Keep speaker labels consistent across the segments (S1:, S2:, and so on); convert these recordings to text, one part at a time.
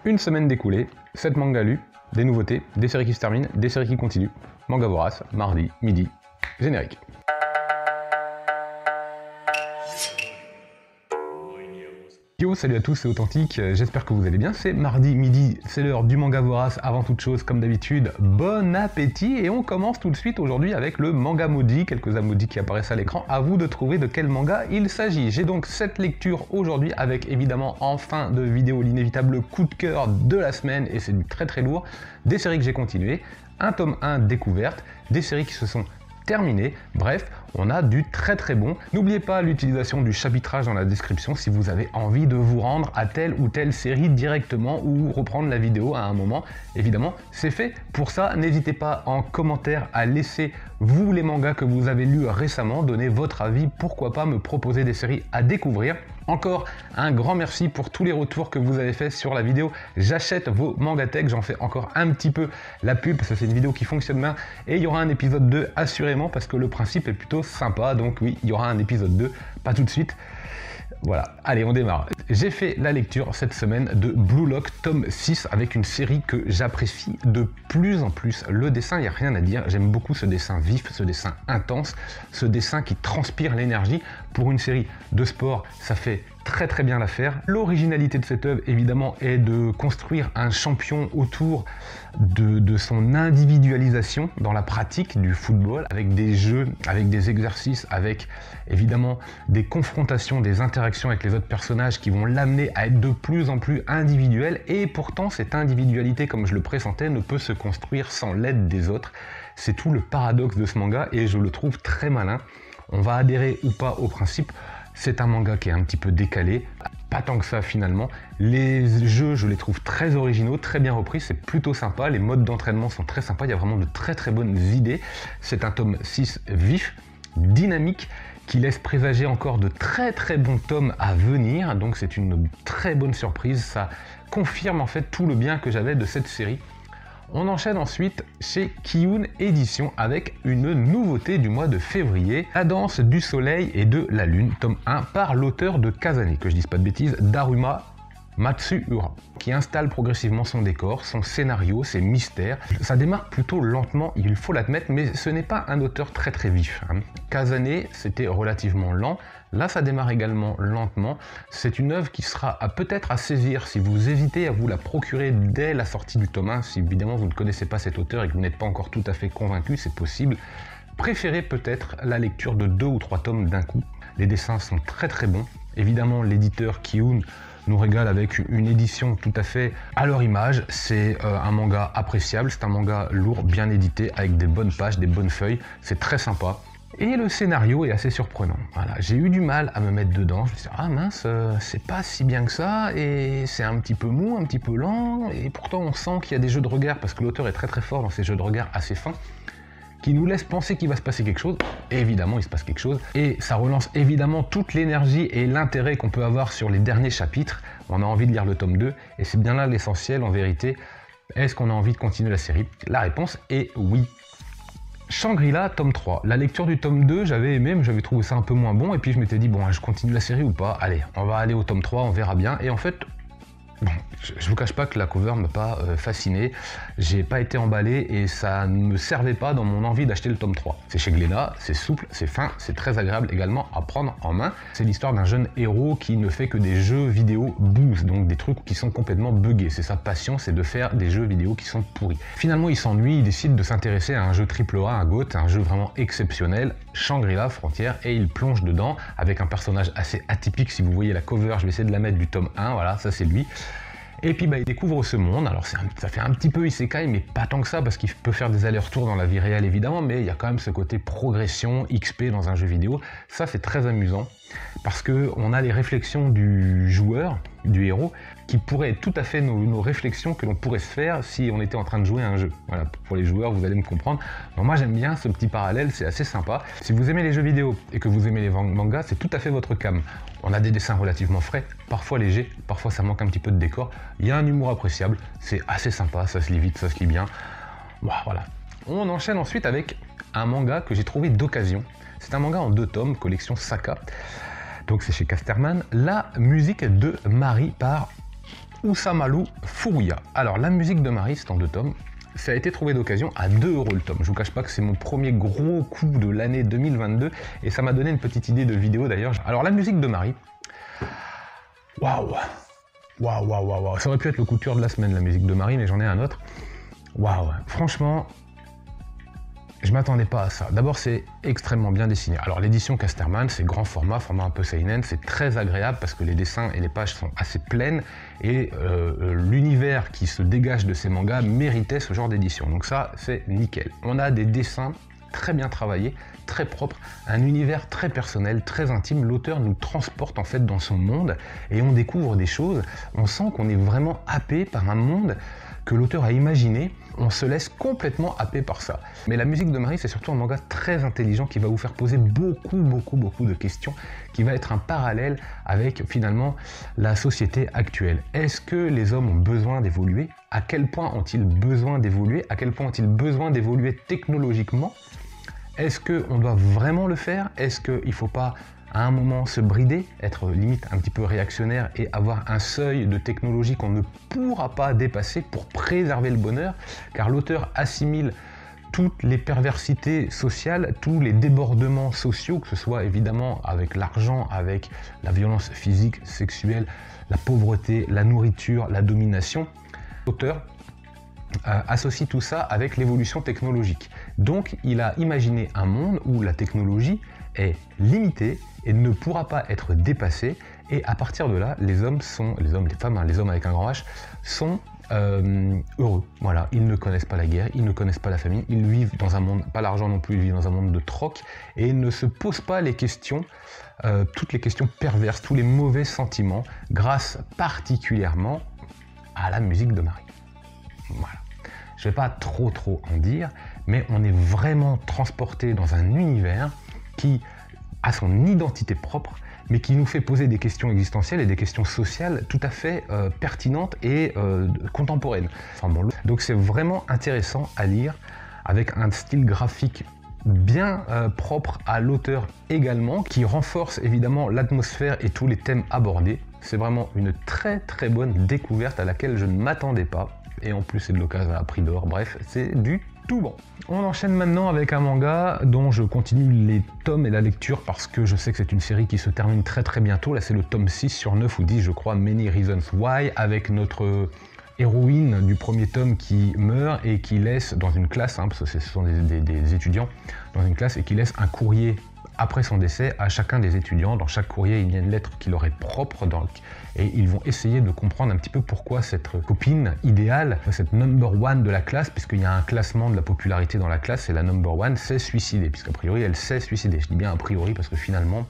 S1: Une semaine découlée, 7 mangas lus, des nouveautés, des séries qui se terminent, des séries qui continuent. Manga Vorace, mardi, midi, générique. Yo, salut à tous, c'est Authentique, j'espère que vous allez bien. C'est mardi midi, c'est l'heure du Manga Vorace. Avant toute chose, comme d'habitude, bon appétit. Et on commence tout de suite aujourd'hui avec le manga maudit, quelques emojis qui apparaissent à l'écran. À vous de trouver de quel manga il s'agit. J'ai donc 7 lectures aujourd'hui avec évidemment en fin de vidéo l'inévitable coup de cœur de la semaine. Et c'est du très très lourd. Des séries que j'ai continuées, un tome 1 découverte, des séries qui se sont terminé. Bref, on a du très très bon. N'oubliez pas l'utilisation du chapitrage dans la description si vous avez envie de vous rendre à telle ou telle série directement ou reprendre la vidéo à un moment. Évidemment, c'est fait pour ça. N'hésitez pas en commentaire à laisser vous les mangas que vous avez lus récemment, donner votre avis, pourquoi pas me proposer des séries à découvrir. Encore un grand merci pour tous les retours que vous avez fait sur la vidéo. J'achète vos Mangatech, j'en fais encore un petit peu la pub parce que c'est une vidéo qui fonctionne bien et il y aura un épisode 2 assurément parce que le principe est plutôt sympa. Donc oui, il y aura un épisode 2, pas tout de suite. Voilà, allez on démarre. J'ai fait la lecture cette semaine de Blue Lock tome 6 avec une série que j'apprécie de plus en plus. Le dessin, il n'y a rien à dire, j'aime beaucoup ce dessin vif, ce dessin intense, ce dessin qui transpire l'énergie. Pour une série de sport, ça fait très très bien l'affaire. L'originalité de cette œuvre évidemment est de construire un champion autour de son individualisation dans la pratique du football, avec des jeux, avec des exercices, avec évidemment des confrontations, des interactions avec les autres personnages qui vont l'amener à être de plus en plus individuel. Et pourtant cette individualité, comme je le pressentais, ne peut se construire sans l'aide des autres. C'est tout le paradoxe de ce manga et je le trouve très malin. On va adhérer ou pas au principe. C'est un manga qui est un petit peu décalé, pas tant que ça finalement. Les jeux, je les trouve très originaux, très bien repris, c'est plutôt sympa. Les modes d'entraînement sont très sympas, il y a vraiment de très très bonnes idées. C'est un tome 6 vif, dynamique, qui laisse présager encore de très très bons tomes à venir. Donc c'est une très bonne surprise, ça confirme en fait tout le bien que j'avais de cette série. On enchaîne ensuite chez Kiun Édition avec une nouveauté du mois de février, La danse du soleil et de la lune, tome 1, par l'auteur de Kazane, que je dise pas de bêtises, Daruma Matsuura, qui installe progressivement son décor, son scénario, ses mystères. Ça démarre plutôt lentement, il faut l'admettre, mais ce n'est pas un auteur très très vif. Kazane, c'était relativement lent. Là, ça démarre également lentement. C'est une œuvre qui sera peut-être à saisir si vous hésitez à vous la procurer dès la sortie du tome 1. Si évidemment vous ne connaissez pas cet auteur et que vous n'êtes pas encore tout à fait convaincu, c'est possible. Préférez peut-être la lecture de 2 ou 3 tomes d'un coup. Les dessins sont très très bons. Évidemment, l'éditeur Kiun nous régale avec une édition tout à fait à leur image. C'est un manga appréciable, c'est un manga lourd, bien édité, avec des bonnes pages, des bonnes feuilles. C'est très sympa. Et le scénario est assez surprenant. Voilà, j'ai eu du mal à me mettre dedans. Je me suis dit, ah mince, c'est pas si bien que ça, et c'est un petit peu mou, un petit peu lent, et pourtant on sent qu'il y a des jeux de regard, parce que l'auteur est très très fort dans ces jeux de regard assez fins, qui nous laissent penser qu'il va se passer quelque chose. Et évidemment, il se passe quelque chose. Et ça relance évidemment toute l'énergie et l'intérêt qu'on peut avoir sur les derniers chapitres. On a envie de lire le tome 2, et c'est bien là l'essentiel en vérité. Est-ce qu'on a envie de continuer la série? La réponse est oui. Shangri-La, tome 3. La lecture du tome 2, j'avais aimé, mais j'avais trouvé ça un peu moins bon. Et puis je m'étais dit, bon, je continue la série ou pas? Allez, on va aller au tome 3, on verra bien. Et en fait, bon, je vous cache pas que la cover ne m'a pas fasciné. J'ai pas été emballé et ça ne me servait pas dans mon envie d'acheter le tome 3. C'est chez Glénat, c'est souple, c'est fin, c'est très agréable également à prendre en main. C'est l'histoire d'un jeune héros qui ne fait que des jeux vidéo bouse, donc des trucs qui sont complètement buggés. C'est sa passion, c'est de faire des jeux vidéo qui sont pourris. Finalement, il s'ennuie, il décide de s'intéresser à un jeu AAA, un GOAT, un jeu vraiment exceptionnel, Shangri-La Frontière, et il plonge dedans avec un personnage assez atypique. Si vous voyez la cover, je vais essayer de la mettre du tome 1, voilà, ça c'est lui. Et puis il découvre ce monde, alors ça fait un petit peu isekai, mais pas tant que ça, parce qu'il peut faire des allers-retours dans la vie réelle évidemment, mais il y a quand même ce côté progression, XP dans un jeu vidéo. Ça c'est très amusant, parce qu'on a les réflexions du joueur, du héros, qui pourraient être tout à fait nos réflexions que l'on pourrait se faire si on était en train de jouer à un jeu. Voilà, pour les joueurs, vous allez me comprendre. Donc moi j'aime bien ce petit parallèle, c'est assez sympa. Si vous aimez les jeux vidéo et que vous aimez les mangas, c'est tout à fait votre came. On a des dessins relativement frais, parfois légers, parfois ça manque un petit peu de décor. Il y a un humour appréciable, c'est assez sympa, ça se lit vite, ça se lit bien. Voilà. On enchaîne ensuite avec un manga que j'ai trouvé d'occasion. C'est un manga en 2 tomes, collection Saka. Donc c'est chez Casterman. La musique de Marie par Ousamalu Furuya. Alors la musique de Marie, c'est en 2 tomes. Ça a été trouvé d'occasion à 2 € le tome. Je vous cache pas que c'est mon premier gros coup de l'année 2022 et ça m'a donné une petite idée de vidéo d'ailleurs. Alors la musique de Marie, waouh, ça aurait pu être le coup de cœur de la semaine, la musique de Marie, mais j'en ai un autre. Waouh, franchement, je m'attendais pas à ça. D'abord, c'est extrêmement bien dessiné. Alors, l'édition Casterman, c'est grand format un peu seinen, c'est très agréable parce que les dessins et les pages sont assez pleines et l'univers qui se dégage de ces mangas méritait ce genre d'édition. Donc ça, c'est nickel. On a des dessins très bien travaillés, très propres, un univers très personnel, très intime. L'auteur nous transporte en fait dans son monde et on découvre des choses. On sent qu'on est vraiment happé par un monde que l'auteur a imaginé, on se laisse complètement happer par ça. Mais la musique de Marie, c'est surtout un manga très intelligent qui va vous faire poser beaucoup de questions, qui va être un parallèle avec finalement la société actuelle. Est-ce que les hommes ont besoin d'évoluer? À quel point ont-ils besoin d'évoluer? À quel point ont-ils besoin d'évoluer technologiquement? Est-ce qu'on doit vraiment le faire? Est-ce qu'il ne faut pas à un moment se brider, être limite un petit peu réactionnaire et avoir un seuil de technologie qu'on ne pourra pas dépasser pour préserver le bonheur, car l'auteur assimile toutes les perversités sociales, tous les débordements sociaux, que ce soit évidemment avec l'argent, avec la violence physique, sexuelle, la pauvreté, la nourriture, la domination. L'auteur associe tout ça avec l'évolution technologique. Donc il a imaginé un monde où la technologie est limitée et ne pourra pas être dépassée, et à partir de là, les hommes, les femmes, hein, les hommes avec un grand H, sont heureux. Voilà, ils ne connaissent pas la guerre, ils ne connaissent pas la famine, ils vivent dans un monde, pas l'argent non plus, ils vivent dans un monde de troc, et ils ne se posent pas les questions, toutes les questions perverses, tous les mauvais sentiments, grâce particulièrement à la musique de Marie. Voilà. Je ne vais pas trop en dire, mais on est vraiment transporté dans un univers qui a son identité propre, mais qui nous fait poser des questions existentielles et des questions sociales tout à fait pertinentes et contemporaines. Enfin, bon, donc c'est vraiment intéressant à lire, avec un style graphique bien propre à l'auteur également, qui renforce évidemment l'atmosphère et tous les thèmes abordés. C'est vraiment une très bonne découverte à laquelle je ne m'attendais pas. Et en plus c'est de l'occasion à prix d'or, bref, c'est du tout bon. On enchaîne maintenant avec un manga dont je continue les tomes et la lecture parce que je sais que c'est une série qui se termine très bientôt. Là c'est le tome 6 sur 9 ou 10 je crois, Many Reasons Why, avec notre héroïne du premier tome qui meurt et qui laisse dans une classe, hein, parce que ce sont des étudiants dans une classe, et qui laisse un courrier après son décès à chacun des étudiants. Dans chaque courrier, il y a une lettre qui leur est propre, et ils vont essayer de comprendre un petit peu pourquoi cette copine idéale, cette number one de la classe, puisqu'il y a un classement de la popularité dans la classe, et la number one s'est suicidée, puisqu'a priori elle s'est suicidée. Je dis bien a priori parce que finalement,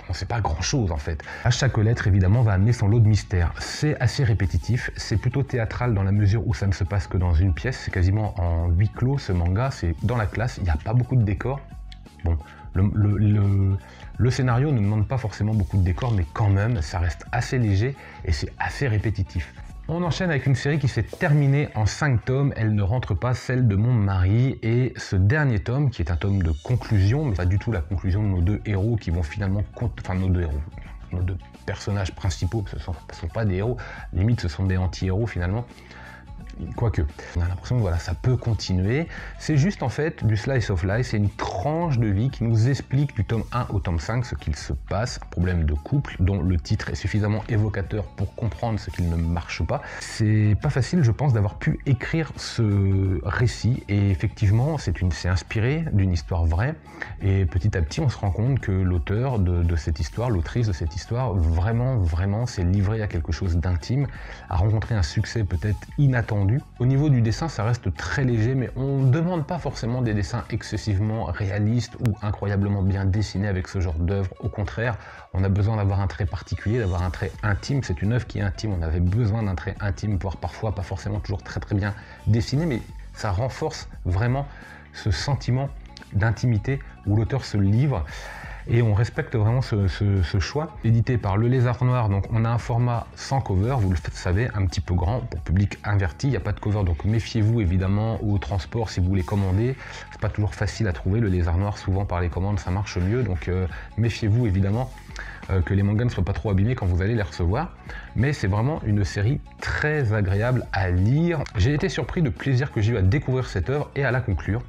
S1: on ne sait pas grand chose en fait. À chaque lettre évidemment va amener son lot de mystère. C'est assez répétitif, c'est plutôt théâtral dans la mesure où ça ne se passe que dans une pièce, c'est quasiment en huis clos ce manga, c'est dans la classe, il n'y a pas beaucoup de décors. Bon, le scénario ne demande pas forcément beaucoup de décors, mais quand même, ça reste assez léger et c'est assez répétitif. On enchaîne avec une série qui s'est terminée en 5 tomes, elle ne rentre pas, celle de mon mari, et ce dernier tome, qui est un tome de conclusion, mais pas du tout la conclusion de nos 2 héros qui vont finalement... Enfin, nos 2 héros, nos 2 personnages principaux, ce ne sont pas des héros, limite ce sont des anti-héros finalement. Quoique, on a l'impression que voilà, ça peut continuer. C'est juste en fait du slice of life, c'est une tranche de vie qui nous explique du tome 1 au tome 5 ce qu'il se passe, un problème de couple dont le titre est suffisamment évocateur pour comprendre ce qu'il ne marche pas. C'est pas facile, je pense, d'avoir pu écrire ce récit, et effectivement c'est inspiré d'une histoire vraie, et petit à petit on se rend compte que l'auteur de cette histoire, l'autrice de cette histoire, vraiment s'est livré à quelque chose d'intime, a rencontré un succès peut-être inattendu. Au niveau du dessin, ça reste très léger, mais on ne demande pas forcément des dessins excessivement réalistes ou incroyablement bien dessinés avec ce genre d'œuvre. Au contraire, on a besoin d'avoir un trait particulier, d'avoir un trait intime. C'est une œuvre qui est intime, on avait besoin d'un trait intime, voire parfois pas forcément toujours très bien dessiné, mais ça renforce vraiment ce sentiment d'intimité où l'auteur se livre. et on respecte vraiment ce choix. Édité par Le Lézard Noir, donc on a un format sans cover, vous le savez, un petit peu grand, pour public averti, il n'y a pas de cover, donc méfiez-vous évidemment au transport si vous les commandez, c'est pas toujours facile à trouver, Le Lézard Noir, souvent par les commandes ça marche mieux, donc méfiez-vous évidemment que les mangas ne soient pas trop abîmés quand vous allez les recevoir, mais c'est vraiment une série très agréable à lire. J'ai été surpris de plaisir que j'ai eu à découvrir cette œuvre et à la conclure.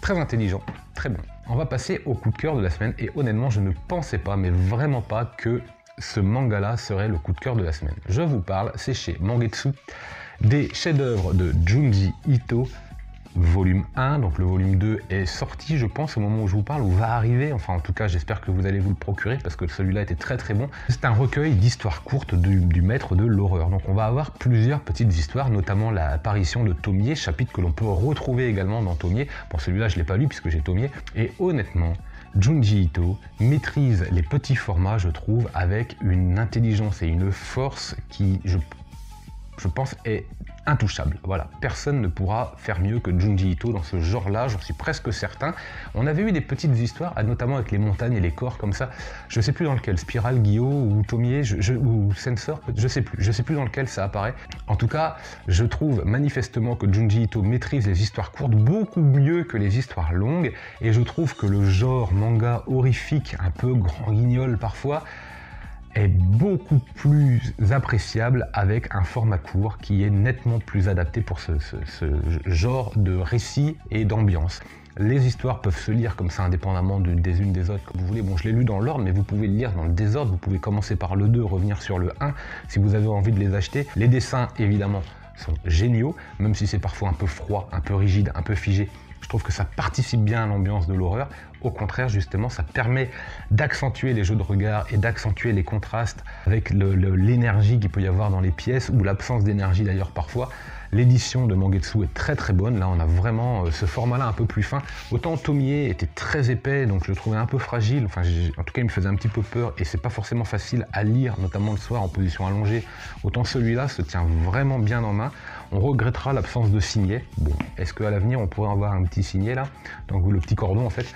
S1: Très intelligent, très bon. On va passer au coup de cœur de la semaine, et honnêtement je ne pensais pas, mais vraiment pas, que ce manga là serait le coup de cœur de la semaine. Je vous parle, c'est chez Mangetsu, des chefs-d'œuvre de Junji Ito, volume 1, donc le volume 2 est sorti je pense au moment où je vous parle, ou va arriver, enfin en tout cas j'espère que vous allez vous le procurer parce que celui-là était très très bon. C'est un recueil d'histoires courtes du maître de l'horreur, donc on va avoir plusieurs petites histoires, notamment l'apparition de Tomie, chapitre que l'on peut retrouver également dans Tomie. Bon, celui-là je l'ai pas lu puisque j'ai Tomie, et honnêtement Junji Ito maîtrise les petits formats, je trouve, avec une intelligence et une force qui, je pense, est intouchable. Voilà, personne ne pourra faire mieux que Junji Ito dans ce genre-là, j'en suis presque certain. On avait eu des petites histoires, notamment avec les montagnes et les corps comme ça, je sais plus dans lequel, Spiral, Gyo ou Tomie, ou Sensor, je sais plus dans lequel ça apparaît. En tout cas, je trouve manifestement que Junji Ito maîtrise les histoires courtes beaucoup mieux que les histoires longues, et je trouve que le genre manga horrifique, un peu grand guignol parfois, est beaucoup plus appréciable avec un format court qui est nettement plus adapté pour ce genre de récit et d'ambiance. Les histoires peuvent se lire comme ça indépendamment des unes des autres, comme vous voulez. Bon, je l'ai lu dans l'ordre, mais vous pouvez le lire dans le désordre. Vous pouvez commencer par le 2, revenir sur le 1 si vous avez envie de les acheter. Les dessins, évidemment, sont géniaux, même si c'est parfois un peu froid, un peu rigide, un peu figé. Je trouve que ça participe bien à l'ambiance de l'horreur. Au contraire, justement, ça permet d'accentuer les jeux de regard et d'accentuer les contrastes avec l'énergie qu'il peut y avoir dans les pièces, ou l'absence d'énergie d'ailleurs parfois. L'édition de Mangetsu est très très bonne. Là, on a vraiment ce format-là un peu plus fin. Autant Tomie était très épais, donc je le trouvais un peu fragile. Enfin, en tout cas, il me faisait un petit peu peur et c'est pas forcément facile à lire, notamment le soir en position allongée. Autant celui-là se tient vraiment bien en main. On regrettera l'absence de signet. Bon, est-ce qu'à l'avenir, on pourrait avoir un petit signet là? Donc, le petit cordon en fait.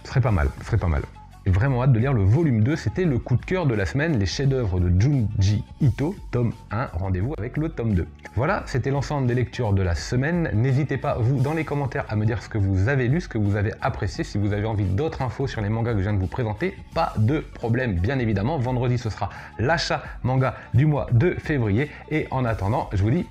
S1: Ce serait pas mal, ce serait pas mal. J'ai vraiment hâte de lire le volume 2, c'était le coup de cœur de la semaine, les chefs-d'œuvre de Junji Ito, tome 1, rendez-vous avec le tome 2. Voilà, c'était l'ensemble des lectures de la semaine. N'hésitez pas, vous, dans les commentaires, à me dire ce que vous avez lu, ce que vous avez apprécié. Si vous avez envie d'autres infos sur les mangas que je viens de vous présenter, pas de problème, bien évidemment. Vendredi, ce sera l'achat manga du mois de février. Et en attendant, je vous dis